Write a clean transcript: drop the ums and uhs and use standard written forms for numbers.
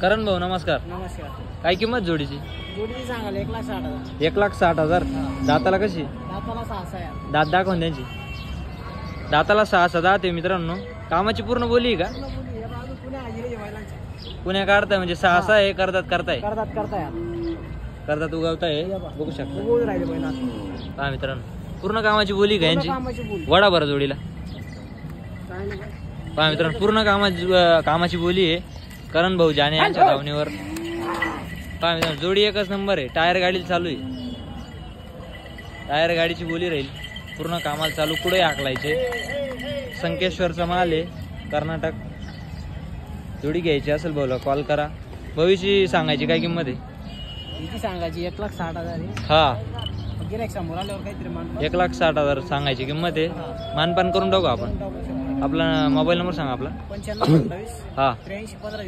करण भाऊ नमस्कार. नमस्कार. काय किंमत जोडीची? जोडीची सांगाल 1,60,000. 1,60,000. दाताला कशी? दाताला 6 आहे. दात दाखवून त्यांची. दाताला 6 दात आहे मित्रांनो. कामाची पूर्ण बोली आहे का? पुण्या काढताय म्हणजे 6 आहे. करताय करतात उगवताय. बघू शकता हा मित्रांनो पूर्ण कामाची बोली का यांची? वडा बरं जोडीला. पहा मित्रांनो पूर्ण कामाची बोली आहे करण भाऊ जाने यांच्या धावणीवर. पहा मित्रांनो जोडी एकच नंबर आहे. टायर गाडीला चालू आहे. टायर गाडीची बोली राहील. पूर्ण कामाला चालू. पुढे हाकलायचे. संकेश्वरचा माल आहे कर्नाटक. जोडी घ्यायची असेल भाऊला कॉल करा. भविष्य सांगायची काय किंमत आहे? सांगायची 1,60,000. हा गिऱ्हाईक समोर आल्यावर काहीतरी मान 1,60,000 सांगायची किंमत आहे. मानपान करून टाकू आपण. आपला मोबाईल नंबर सांगा आपला. 95 हा 83 15